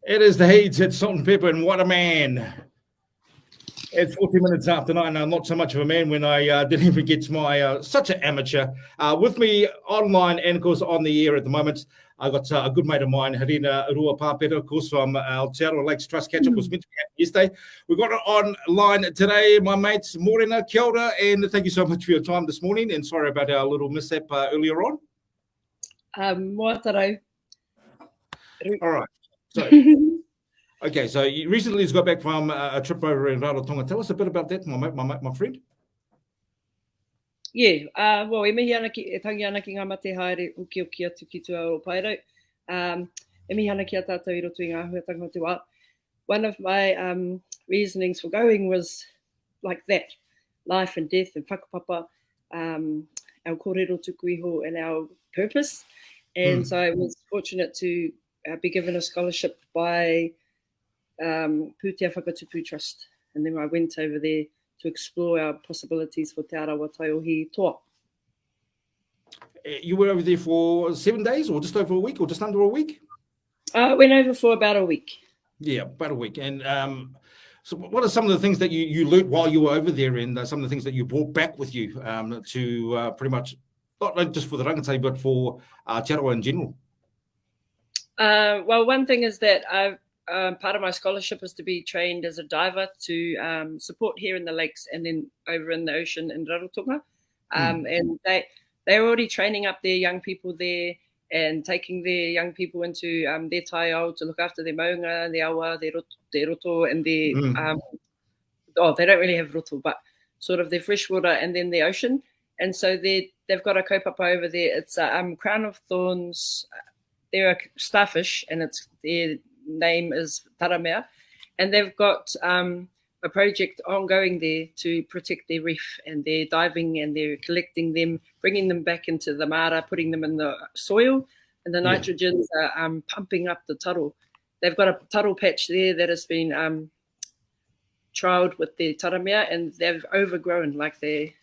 It is the Heat, it's Salt and Pepper, and what a man. It's 40 minutes after 9. I'm not so much of a man when I didn't even get to my, such an amateur. With me online and, of course, on the air at the moment, I've got a good mate of mine, Harina Rupapera, of course, from our Te Arawa Lakes Trust catch-up. Was meant to be happening yesterday. We've got it online today, my mates. Morena, kia ora, and thank you so much for your time this morning, and sorry about our little mishap earlier on. Mua tarau. All right. So, okay, so you recently just got back from a trip over in Rarotonga. Tell us a bit about that, my friend. Yeah, well, e mihi ana e tangi ana ki ngā mate haere uki atu ki tua o Pairau. E mihi ana ki a tātou I roto I ngā huatanga te wā. One of my reasonings for going was like that, life and death and whakapapa, our kōrero tuku iho and our purpose. And so I was fortunate to be given a scholarship by Pūtea Whakatupu Trust. And then I went over there to explore our possibilities for Te Arawa Taiohi Toa. You were over there for 7 days or just over a week or just under a week? Went over for about a week. Yeah, about a week. And so what are some of the things that you learned while you were over there, and some of the things that you brought back with you to pretty much, not just for the rangatahi, but for Te Arawa in general? Well, one thing is that I've part of my scholarship is to be trained as a diver to support here in the lakes and then over in the ocean in Rarotonga. And they're already training up their young people there and taking their young people into their taiao to look after their maunga, their awa, their roto, and their, they don't really have roto, but sort of their freshwater and then the ocean. And so they've got a kaupapa over there. It's a crown-of-thorns. They're a starfish, and it's their name is taramea, and they've got a project ongoing there to protect their reef, and they're diving and they're collecting them, bringing them back into the mara, putting them in the soil, and the nitrogens are pumping up the taro. They've got a taro patch there that has been trialled with their taramea, and they've overgrown, like they're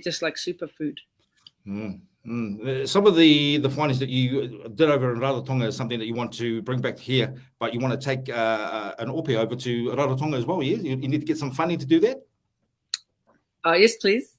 just like superfood. Some of the findings that you did over in Rarotonga is something that you want to bring back here, but you want to take an ope over to Rarotonga as well, yes? You need to get some funding to do that? Yes, please.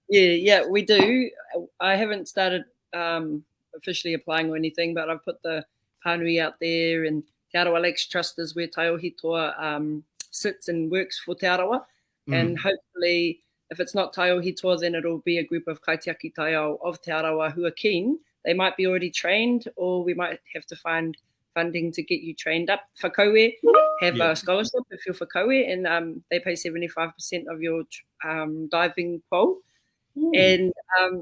Yeah, we do. I haven't started officially applying or anything, but I've put the pānui out there, and Te Arawa Lakes Trust is where Taiohi Toa sits and works for Te Arawa, and hopefully if it's not Taiohi Toa, then it'll be a group of kaitiaki taiao of Te Arawa who are keen. They might be already trained, or we might have to find funding to get you trained up. Whakaue have a scholarship if you're whakaue, and they pay 75% of your diving pole. And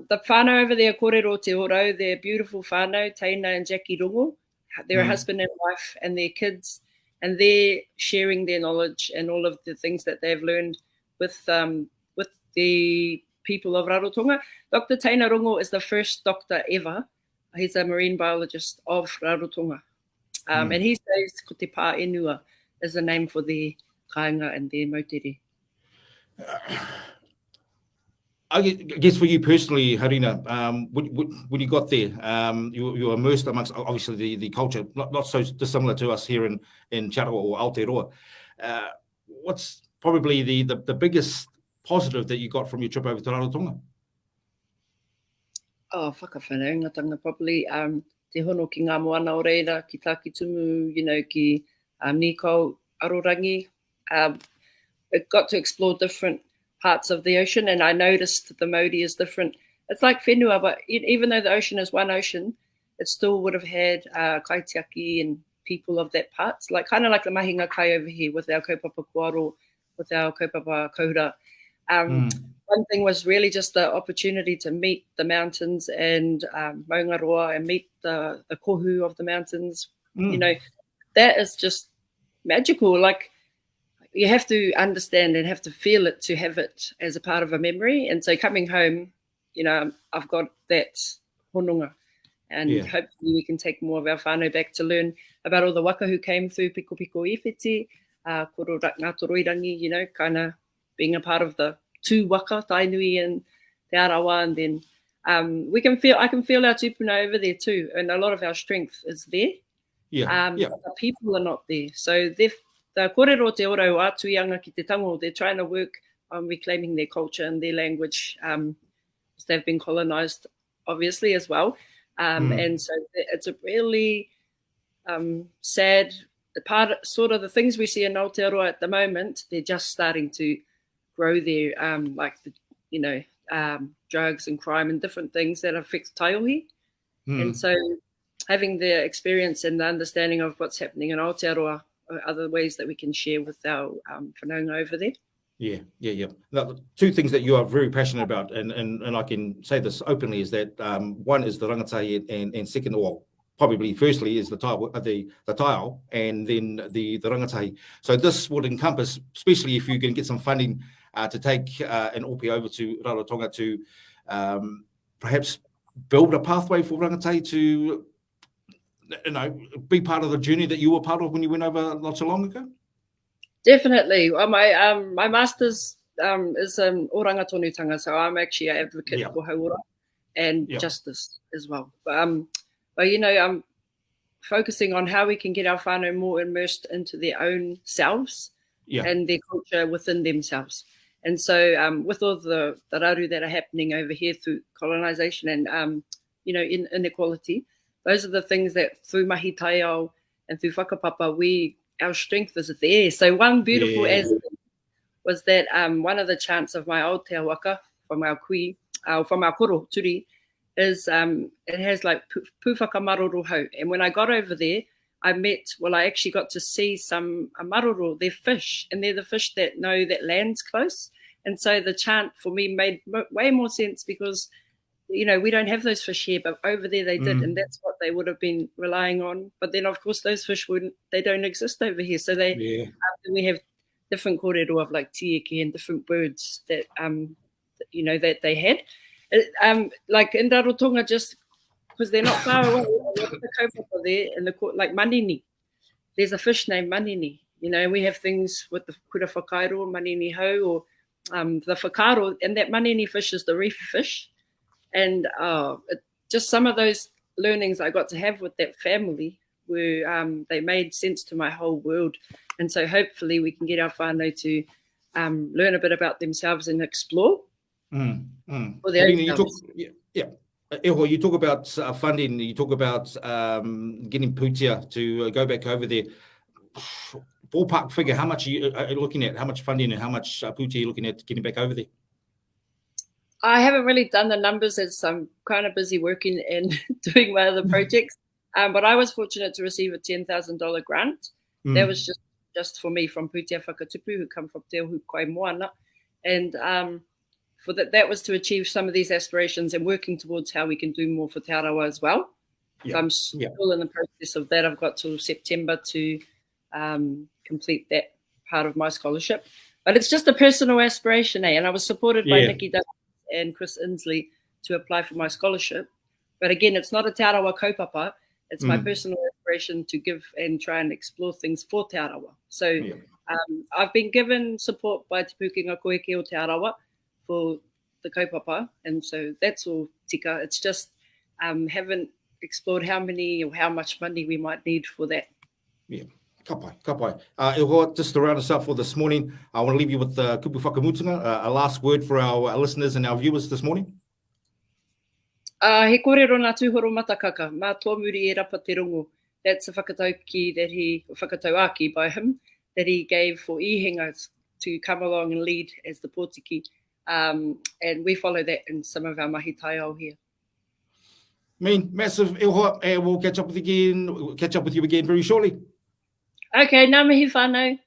the whānau over there, kōrero te oro, they're beautiful whānau, Taina and Jackie Rongo. They're a husband and wife and their kids, and they're sharing their knowledge and all of the things that they've learned with the people of Rarotonga. Dr. Taina Rongo is the first doctor ever. He's a marine biologist of Rarotonga. And he says ko te pā enua is the name for the kāinga and their mautere. I guess for you personally, Harina, when you got there, you were immersed amongst obviously the culture, not so dissimilar to us here in Te Arawa or Aotearoa. What's probably the biggest positive that you got from your trip over to Rarotonga? Whakawhanau, probably te hono ki ngā moana o reira, ki tāki tumu, ki Nikau Arorangi. It got to explore different parts of the ocean, and I noticed the Māori is different. It's like whenua, but even though the ocean is one ocean, it still would have had kaitiaki and people of that part. Like kind of like the mahi kai over here with our kaupapa kuaro, with our kaupapa kohura. One thing was really just the opportunity to meet the mountains and maungaroa and meet the kohu of the mountains. That is just magical. Like you have to understand and have to feel it to have it as a part of a memory. And so coming home, I've got that hononga. And hopefully we can take more of our whānau back to learn about all the waka who came through Piko Piko Iwhiti, koro Ngāti Rangitihi, kind of being a part of the two waka, Tainui and Te Arawa. And then I can feel our tupuna over there too. And a lot of our strength is there. Yeah. But the people are not there. So the kōrero te ora o atuianga ki te tango, they're trying to work on reclaiming their culture and their language. They've been colonized, obviously, as well. And so it's a really sad part, sort of the things we see in Aotearoa at the moment, they're just starting to grow there, like, drugs and crime and different things that affect taiohi. And so having the experience and the understanding of what's happening in Aotearoa are other ways that we can share with our whanaunga over there. Yeah. Now, two things that you are very passionate about, and I can say this openly, is that one is the rangatahi, and second, or probably firstly, is the taiao, and then the rangatahi. So this would encompass, especially if you can get some funding to take an ope over to Rarotonga to perhaps build a pathway for rangatahi to, be part of the journey that you were part of when you went over not so long ago. Definitely. Well, my master's is in oranga tonutanga, so I'm actually an advocate for hauora and justice as well. But I'm focusing on how we can get our whānau more immersed into their own selves and their culture within themselves. And so with all the raru that are happening over here through colonization and, inequality, those are the things that through mahi taiao and through whakapapa, our strength is there. So one beautiful aspect was that one of the chants of my old te waka from our kui, from our koro turi, is it has like pūwhaka maroro hau. And when I got over there, I actually got to see some maroro, they're fish, and they're the fish that know that land's close. And so the chant for me made way more sense because, we don't have those fish here, but over there they did, and that's what they would have been relying on. But then, of course, those fish they don't exist over here. So we have different kōrero of like tieke and different birds that, that they had. Like in Rarotonga, just because they're not far away, the kaupapa there, and like manini. There's a fish named manini. We have things with the kura whakairo, manini hau, or the whakaro, and that manini fish is the reef fish. And just some of those learnings I got to have with that family were, they made sense to my whole world. And so hopefully we can get our whānau to learn a bit about themselves and explore. For their own selves. Eho, you talk about funding, you talk about getting Pūtea to go back over there. Ballpark figure, how much are you looking at? How much funding and how much Pūtea are you looking at getting back over there? I haven't really done the numbers as I'm kind of busy working and doing my other projects. But I was fortunate to receive a $10,000 grant. That was just for me from Pūtea Whakatupu, who come from Te Ohu Kai Moana. And for that was to achieve some of these aspirations and working towards how we can do more for Te Arawa as well. So I'm still in the process of that. I've got till September to complete that part of my scholarship. But it's just a personal aspiration, and I was supported by Nikki Douglas and Chris Inslee to apply for my scholarship. But again, it's not a Te Arawa kaupapa. It's my personal aspiration to give and try and explore things for Te Arawa. So I've been given support by Te Pūkenga Koeke o Te Arawa for the kaupapa, and so that's all tika. It's just haven't explored how many or how much money we might need for that. Kapai. Just to round us up for this morning, I want to leave you with the kupu whakamutunga, a last word for our listeners and our viewers this morning. He kōrero nā tūhoro matakaka, mā tōmuri e rapa te rongo. That's a whakatauaki by him that he gave for ihinga to come along and lead as the pōtiki. And we follow that in some of our mahi taiao here. Massive ihoa, and we'll catch up with you again very shortly. Okay, ngā mihi whānau.